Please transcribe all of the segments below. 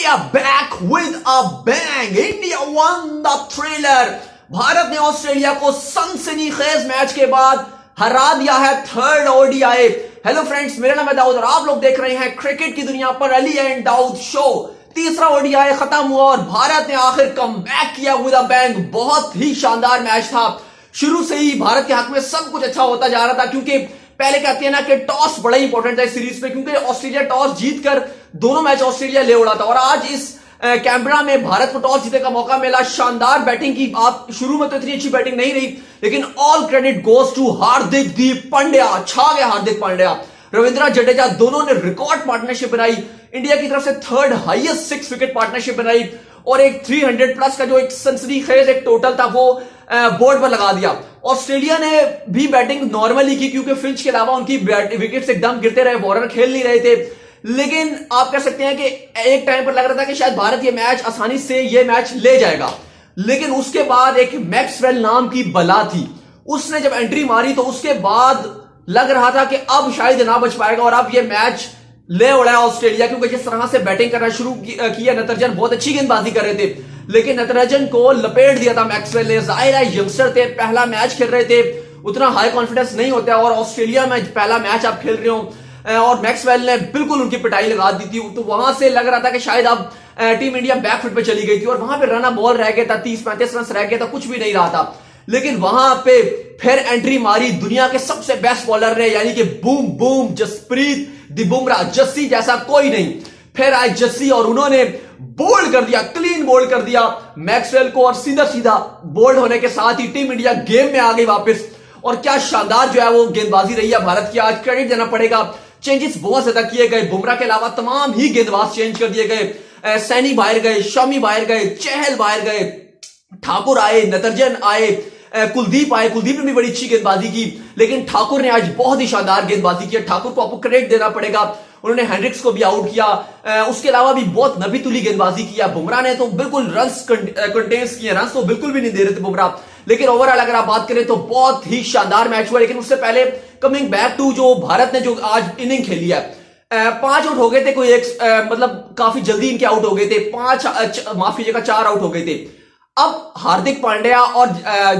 India back with a bang. India one the thriller. Bharat ने Australia को सनसनीखेज match के बाद हरा दिया है थर्ड ओडीआई। हेलो फ्रेंड्स, मेरा नाम है दाऊद और आप लोग देख रहे हैं क्रिकेट की दुनिया पर अली एंड दाऊद शो। तीसरा ओडीआई खत्म हुआ और भारत ने आखिर कमबैक किया विद अ बैंग। बहुत ही शानदार मैच था। शुरू से ही भारत के हक में सब कुछ अच्छा होता जा रहा था, क्योंकि पहले कहते हैं ना कि टॉस बड़ा इंपॉर्टेंट था इस सीरीज में, क्योंकि ऑस्ट्रेलिया टॉस जीतकर दोनों मैच ऑस्ट्रेलिया ले उड़ा था। और आज इस कैनबरा में भारत को टॉस जीतने का मौका मिला। शानदार बैटिंग की। आप शुरू में तो इतनी अच्छी बैटिंग नहीं रही, लेकिन all credit goes to Hardik Pandya. छा गया हार्दिक पांड्या, रविंद्र जडेजा, दोनों ने रिकॉर्ड पार्टनरशिप बनाई। इंडिया की तरफ से थर्ड हाईएस्ट 6 विकेट पार्टनरशिप बनाई और एक 300 प्लस का जो एक सनसनीखेज एक टोटल था वो बोर्ड पर लगा दिया। ऑस्ट्रेलिया ने भी बैटिंग नॉर्मली की, क्योंकि फिंच के अलावा उनकी विकेट्स एकदम गिरते रहे, बॉलर खेल नहीं रहे थे। लेकिन आप कह सकते हैं कि एक टाइम पर लग रहा था कि शायद भारत ये मैच आसानी से ये मैच ले जाएगा, लेकिन उसके बाद एक मैक्सवेल नाम की बला थी, उसने जब एंट्री मारी तो उसके बाद लग रहा था कि अब शायद ना बच पाएगा और अब ये मैच ले उड़ा है ऑस्ट्रेलिया। क्योंकि जिस तरह से बैटिंग करना शुरू किया नटराजन, बहुत अच्छी गेंदबाजी कर रहे थे, लेकिन नटराजन को लपेट दिया था मैक्सवेल ने। जाहिर है यंगस्टर थे, पहला मैच खेल रहे थे, उतना हाई कॉन्फिडेंस नहीं होता है और ऑस्ट्रेलिया में पहला मैच आप खेल रहे हो और मैक्सवेल ने बिल्कुल उनकी पिटाई लगा दी थी। तो वहां से लग रहा था कि शायद अब टीम इंडिया बैकफुट पे चली गई थी और वहां पे रन बॉल रह गया था, 30-35 रन रह गया था, कुछ भी नहीं रहा था। लेकिन वहां पे फिर एंट्री मारी दुनिया के सबसे बेस्ट बॉलर ने, यानी कि बूम बूम जसप्रीत दी बुमराह। जस्सी जैसा कोई नहीं। फिर आए जस्सी और उन्होंने बोल्ड कर दिया, क्लीन बोल्ड कर दिया मैक्सवेल को और सीधा सीधा बोल्ड होने के साथ ही टीम इंडिया गेम में आ गई वापस। और क्या शानदार जो है वो गेंदबाजी रही है भारत की। आज क्रेडिट देना पड़ेगा, चेंजेस बहुत ज्यादा किए गए। बुमराह के अलावा तमाम ही गेंदबाज चेंज कर दिए गए। सैनी बाहर गए, शमी बाहर गए, चहल बाहर गए, ठाकुर आए, नटराजन आए, कुलदीप आए। कुलदीप ने भी बड़ी अच्छी गेंदबाजी की, लेकिन ठाकुर ने आज बहुत ही शानदार गेंदबाजी की। ठाकुर को आपको क्रेडिट देना पड़ेगा, उन्होंने हेनरिक्स को भी आउट किया। उसके अलावा भी बहुत नबी तुली गेंदबाजी किया। बुमराह ने तो बिल्कुल रन्स कंटेन्स किए, रन्स तो बिल्कुल भी नहीं दे रहे थे बुमराह। लेकिन ओवरऑल अगर आप बात करें तो बहुत ही शानदार मैच हुआ। लेकिन उससे पहले कमिंग बैक टू जो भारत ने जो आज इनिंग खेली है, 5 आउट हो गए थे, कोई एक मतलब काफी जल्दी इनके आउट हो गए थे। 4 आउट हो गए थे। अब हार्दिक पांड्या और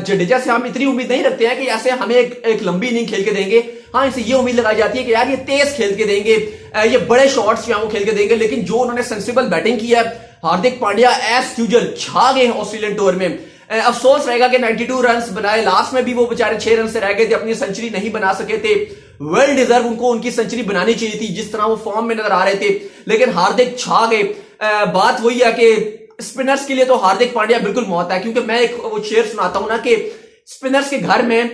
जडेजा से हम इतनी उम्मीद नहीं रखते हैं कि ऐसे हमें एक लंबी इनिंग खेल के देंगे। हाँ, इनसे ये उम्मीद लगाई जाती है कि यार ये तेज खेल के देंगे, ये बड़े शॉट्स जो है वो खेल के देंगे। लेकिन जो उन्होंने सेंसिबल बैटिंग की है, हार्दिक पांड्या एज यूजुअल छा गए ऑस्ट्रेलियन टूर में। अफसोस रहेगा कि 92 रन बनाए, लास्ट में भी वो बेचारे 6 रन से रह गए थे, अपनी सेंचुरी नहीं बना सके थे। वेल डिजर्व उनको उनकी सेंचुरी बनानी चाहिए थी, जिस तरह वो फॉर्म में नजर आ रहे थे। लेकिन हार्दिक छा गए। बात वही है कि स्पिनर्स के लिए तो हार्दिक पांड्या बिल्कुल मौत है, क्योंकि मैं एक वो शेर सुनाता हूं ना कि स्पिनर्स के घर में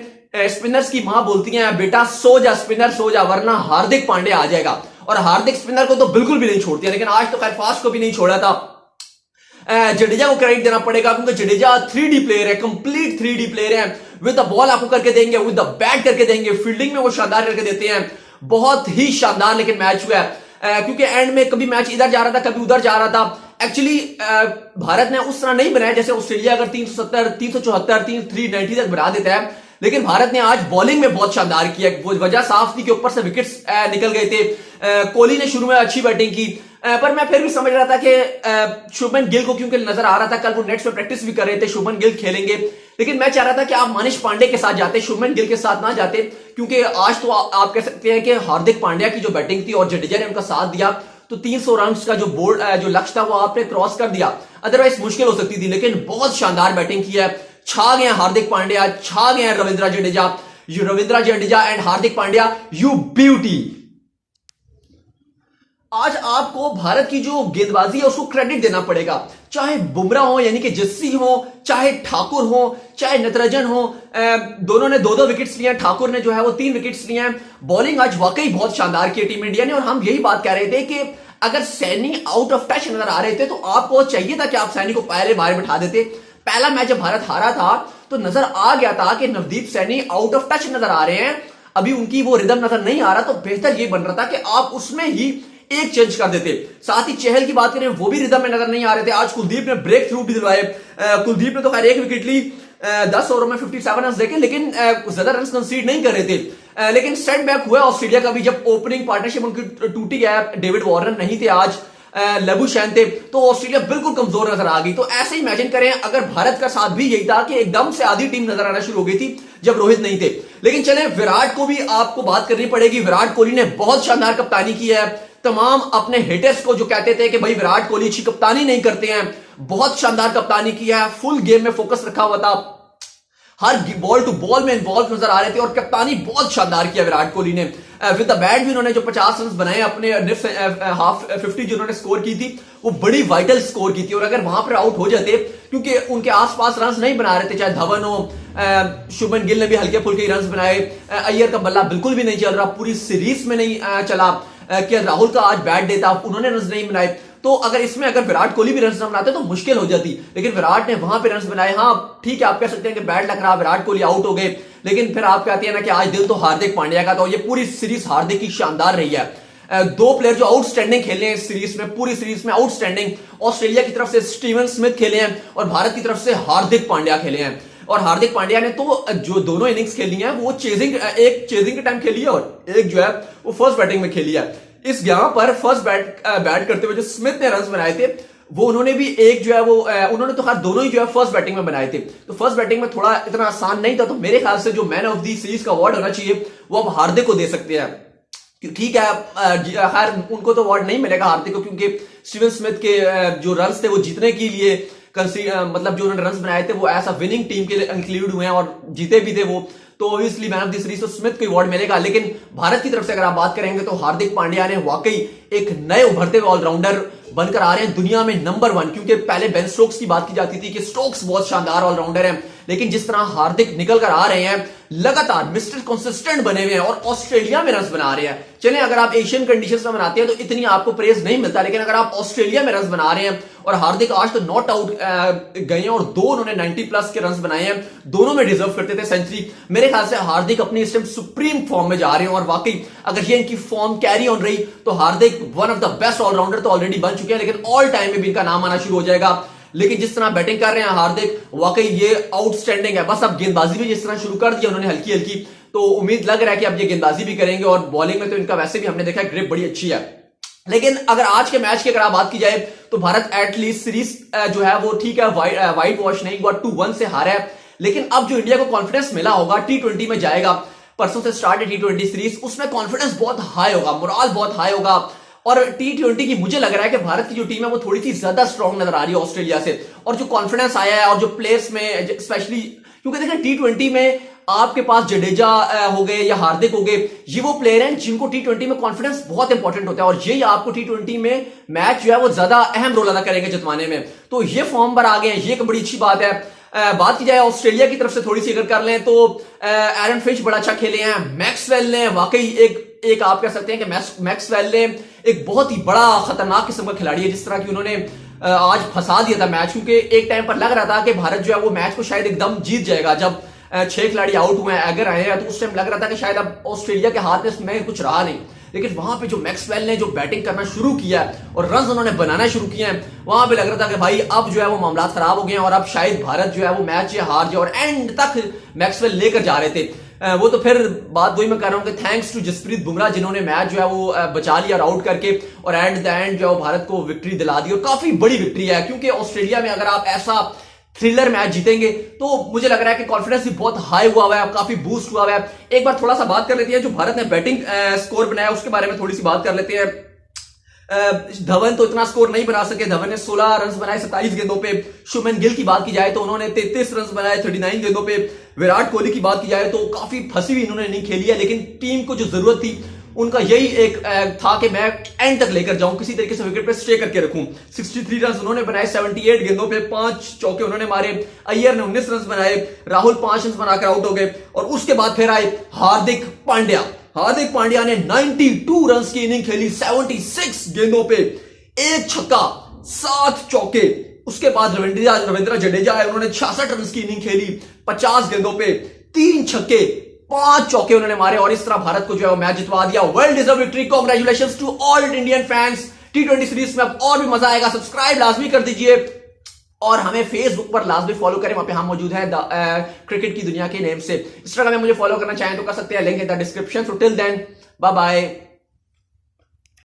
स्पिनर्स की मां बोलती है, बेटा सो जा स्पिनर सो जा, वरना हार्दिक पांड्या आ जाएगा। और हार्दिक स्पिनर को तो बिल्कुल भी नहीं छोड़ती है। लेकिन आज तो खैर फास्ट को भी नहीं छोड़ा था। जडेजा को क्रेडिट देना पड़ेगा, क्योंकि जडेजा 3D प्लेयर है, कंप्लीट 3D प्लेयर है। विद द बॉल आपको करके देंगे, विद द बैट करके देंगे, फील्डिंग में वो शानदार करके देते हैं। बहुत ही शानदार लेकिन मैच हुआ है, क्योंकि एंड में कभी मैच इधर जा रहा था, कभी उधर जा रहा था। एक्चुअली भारत ने उस तरह नहीं बनाया जैसे ऑस्ट्रेलिया अगर 370, 374, 390 तक बना देता है। लेकिन भारत ने आज बॉलिंग में बहुत शानदार किया। वो वजह साफ थी कि ऊपर से विकेट्स निकल गए थे। कोहली ने शुरू में अच्छी बैटिंग की, पर मैं फिर भी समझ रहा था कि शुभमन गिल को, क्योंकि नजर आ रहा था कल वो नेट्स पे प्रैक्टिस भी कर रहे थे, शुभमन गिल खेलेंगे। लेकिन मैं चाह रहा था कि आप मनीष पांडे के साथ जाते, शुभमन गिल के साथ ना जाते, क्योंकि आज तो आप कह सकते हैं कि हार्दिक पांड्या की जो बैटिंग थी और जडेजा ने उनका साथ दिया, तो 300 रन का जो लक्ष्य था वो आपने क्रॉस कर दिया। अदरवाइज मुश्किल हो सकती थी। लेकिन बहुत शानदार बैटिंग की है। छा गए हार्दिक पांड्या, छा गए Ravindra Jadeja and Hardik Pandya, you beauty. आज आपको भारत की जो गेंदबाजी है उसको क्रेडिट देना पड़ेगा। चाहे बुमराह हो यानी कि जस्सी हो, चाहे ठाकुर हो, चाहे नटराजन हो, दोनों ने 2-2 विकेट्स लिए। ठाकुर ने जो है वो 3 विकेट्स लिए हैं। बॉलिंग आज वाकई बहुत शानदार की टीम इंडिया ने। और हम यही बात कह रहे थे कि अगर सैनी आउट ऑफ टच नजर आ रहे थे तो आपको चाहिए था कि आप सैनी को पहले बाहर बिठा देते। पहला मैच जब भारत हारा था तो नजर आ गया था कि Navdeep Saini out of touch नजर आ रहे हैं, अभी उनकी वो रिदम नजर नहीं आ रहा। तो बेहतर ये बन रहा था कि आप उसमें ही एक चेंज कर देते। साथ ही चहल की बात करें, वो भी रिदम में नजर नहीं आ रहे थे। आज कुलदीप ने ब्रेक थ्रू भी दिलवाए। कुलदीप ने तो खैर 1 विकेट ली, 10 ओवर में 57 रन देखे, लेकिन ज्यादा रन कंसीड नहीं कर रहे थे। लेकिन सेट बैक हुआ ऑस्ट्रेलिया का भी, जब ओपनिंग पार्टनरशिप उनकी टूटी है। डेविड वार्नर नहीं थे आज, लबुशैन थे, तो ऑस्ट्रेलिया बिल्कुल कमजोर नजर आ गई। तो ऐसे इमेजिन करें अगर भारत का साथ भी यही था कि एकदम से आधी टीम नजर आना शुरू हो गई थी जब रोहित नहीं थे। लेकिन चलें, विराट को भी आपको बात करनी पड़ेगी। विराट कोहली ने बहुत शानदार कप्तानी की है। तमाम अपने हेटर्स को जो कहते थे कि भाई विराट कोहली अच्छी कप्तानी नहीं करते हैं, बहुत शानदार कप्तानी की है। फुल गेम में फोकस रखा हुआ था, हर बॉल टू बॉल में इन्वॉल्व नजर आ रहे थे और कप्तानी बहुत शानदार किया विराट कोहली ने। विद द बैट भी उन्होंने जो 50 रन बनाए अपने हाफ 50 जो उन्होंने स्कोर की थी, वो बड़ी वाइटल स्कोर की थी। और अगर वहां पर आउट हो जाते, क्योंकि उनके आसपास रन नहीं बना रहे थे, चाहे धवन हो, शुभमन गिल ने भी हल्के फुल्के रन बनाए, अय्यर का बल्ला बिल्कुल भी नहीं चल रहा, पूरी सीरीज में नहीं चला, कि राहुल का आज बैड डे था, उन्होंने रन नहीं बनाए। तो अगर इसमें अगर विराट कोहली भी रन न बनाते तो मुश्किल हो जाती, लेकिन विराट ने वहां पे रन बनाए। हाँ ठीक है, आप कह सकते हैं कि बैड लग रहा, विराट कोहली आउट हो गए, लेकिन फिर आप कहते हैं ना कि आज दिल तो हार्दिक पांड्या का। तो ये पूरी सीरीज हार्दिक की शानदार रही है। दो प्लेयर जो आउटस्टैंडिंग खेले हैं इस सीरीज में, पूरी सीरीज में आउटस्टैंडिंग। ऑस्ट्रेलिया की तरफ से स्टीवन स्मिथ खेले हैं और भारत की तरफ से हार्दिक पांड्या खेले हैं। और हार्दिक पांड्या ने तो जो दोनों इनिंग्स खेली हैं वो एक चेजिंग के टाइम खेली है और एक जो है वो फर्स्ट बैटिंग में खेली है। इस यहां पर फर्स्ट बैट करते हुए जो स्मिथ ने रन बनाए थे, वो उन्होंने भी एक जो है वो उन्होंने तो खैर दोनों ही जो है फर्स्ट बैटिंग में बनाए थे। तो फर्स्ट बैटिंग में थोड़ा इतना आसान नहीं था, तो मेरे ख्याल से जो मैन ऑफ द सीरीज का अवार्ड होना चाहिए वो अब हार्दिक को दे सकते हैं। ठीक है, खैर उनको तो अवार्ड नहीं मिलेगा हार्दिक को, क्योंकि स्टीवन स्मिथ के जो रन थे वो जीतने के लिए मतलब जो उन्होंने रन बनाए थे वो ऐसा विनिंग टीम के लिए इंक्लूड हुए हैं और जीते भी थे वो। तो obviously man of the series तो स्मिथ को अवार्ड मिलेगा। लेकिन भारत की तरफ से अगर आप बात करेंगे तो हार्दिक पांड्या ने वाकई एक नए उभरते हुए ऑलराउंडर बनकर आ रहे हैं दुनिया में नंबर 1। क्योंकि पहले बेन स्टोक्स की बात की जाती थी कि स्टोक्स बहुत शानदार ऑलराउंडर है, लेकिन जिस तरह हार्दिक निकल कर आ रहे हैं, लगातार मिस्टर कंसिस्टेंट बने हुए हैं और ऑस्ट्रेलिया में रन बना रहे हैं। चलें, अगर आप एशियन कंडीशंस में बनाते हैं तो इतनी आपको प्रेज नहीं मिलता, लेकिन अगर आप ऑस्ट्रेलिया में रन बना रहे हैं, और हार्दिक आज तो नॉट आउट गए हैं और दो उन्होंने 90 प्लस के रन बनाए हैं, दोनों में डिजर्व करते थे सेंचुरी। मेरे ख्याल से हार्दिक अपनी इस टाइम सुप्रीम फॉर्म में जा रहे हैं और वाकई अगर ये इनकी फॉर्म कैरी ऑन रही तो Hardik one of the best allrounder तो ऑलरेडी बन चुके हैं, लेकिन ऑल टाइम में भी इनका नाम आना शुरू हो जाएगा। लेकिन जिस तरह बैटिंग कर रहे हैं हार्दिक, वाकई ये आउटस्टैंडिंग है। बस अब गेंदबाजी भी जिस तरह शुरू कर दिया उन्होंने हल्की हल्की, तो उम्मीद लग रहा है कि अब ये गेंदबाजी भी करेंगे। और बॉलिंग में तो इनका वैसे भी हमने देखा है ग्रिप बड़ी अच्छी है। लेकिन अगर आज के मैच की अगर आप बात की जाए तो भारत एटलीस्ट सीरीज जो है वो ठीक है, वाइट वॉश नहीं हुआ, 2-1 से हारा है। लेकिन अब जो इंडिया को कॉन्फिडेंस मिला होगा, T20 में जाएगा, परसों से स्टार्ट है T20 सीरीज, उसमें कॉन्फिडेंस बहुत हाई होगा, मोराल बहुत हाई होगा। और T20 की मुझे लग रहा है कि भारत की जो टीम है वो थोड़ी सी ज्यादा स्ट्रांग नजर आ रही है ऑस्ट्रेलिया से। और जो कॉन्फिडेंस आया है और जो प्लेयर्स में स्पेशली, क्योंकि देखें T20 में आपके पास जडेजा हो गए या हार्दिक हो गए, ये वो प्लेयर हैं जिनको T20 में कॉन्फिडेंस बहुत इंपॉर्टेंट होता है और यही आपको T20 में मैच जो है वो ज्यादा अहम रोल अदा करेंगे जितवाने में। तो ये फॉर्म पर आ गए हैं, ये एक बड़ी अच्छी बात है। बात की जाए ऑस्ट्रेलिया की तरफ से थोड़ी सी अगर कर लें तो एरन फिंच बड़ा अच्छा खेले हैं, मैक्सवेल ने वाकई एक आप कह सकते हैं कि मैक्सवेल ने एक बहुत ही बड़ा खतरनाक किस्म का खिलाड़ी है। जिस तरह की उन्होंने आज फंसा दिया था मैच, क्योंकि एक टाइम पर लग रहा था कि भारत जो है वो मैच को शायद एकदम जीत जाएगा। जब 6 खिलाड़ी आउट हुए हैं, अगर आए हैं, तो उस टाइम लग रहा था कि शायद अब ऑस्ट्रेलिया के हाथ में कुछ रहा नहीं। लेकिन वहां पे जो मैक्सवेल ने जो बैटिंग करना शुरू किया और रन उन्होंने बनाना शुरू किए हैं, वहां पे लग रहा था कि भाई अब जो है वो मामला खराब हो गए हैं और अब शायद भारत जो है वो मैच हार जाए। और एंड तक मैक्सवेल लेकर जा रहे थे। वो तो फिर बात वही मैं कर रहा हूं कि थैंक्स टू जसप्रीत बुमराह जिन्होंने मैच जो है वो बचा लिया और आउट करके, और एट द एंड जो है भारत को विक्ट्री दिला दी। और काफी बड़ी विक्ट्री है, क्योंकि ऑस्ट्रेलिया में अगर आप ऐसा थ्रिलर मैच जीतेंगे तो मुझे लग रहा है कि कॉन्फिडेंस भी बहुत हाई हुआ है, काफी बूस्ट हुआ है। एक बार थोड़ा सा बात कर लेते हैं जो भारत ने बैटिंग स्कोर बनाया उसके बारे में थोड़ी सी बात कर लेते हैं। धवन तो इतना स्कोर नहीं बना सके, धवन ने 16 रन बनाए 27 गेंदों पे। शुभमन गिल की बात की जाए तो उन्होंने 33 रन बनाए 39 गेंदों पे। विराट कोहली की बात की जाए तो काफी फंसी हुई इन्होंने नहीं खेली है, लेकिन टीम को जो जरूरत थी उनका यही एक था कि मैं एंड तक लेकर जाऊं, किसी तरीके से विकेट पे स्टे करके रखूं। 63 रन उन्होंने बनाए 78 गेंदों पे, 5 चौके उन्होंने मारे। अय्यर ने 19 रन बनाए, राहुल 5 रन बनाकर आउट हो गए। और उसके बाद फिर आए हार्दिक पांड्या। हार्दिक पांड्या ने 92 रन की इनिंग खेली 76 गेंदों पे, 1 छक्का 7 चौके। उसके बाद रविंद्र जडेजा है, उन्होंने 66 रन की इनिंग खेली 50 गेंदों पे, 3 छक्के 5 चौके उन्होंने मारे और इस तरह भारत को जो है मैच जितवा दिया। Well deserve victory, congratulations to all Indian fans. T20 series में अब और भी मजा आएगा। सब्सक्राइब लाजमी कर दीजिए और हमें फेसबुक पर लाजमी फॉलो करें, वहां पे हम मौजूद हैं क्रिकेट की दुनिया के नेम से। इंस्टाग्राम में मुझे फॉलो करना चाहें तो कर सकते हैं, link in the description. So till then bye bye.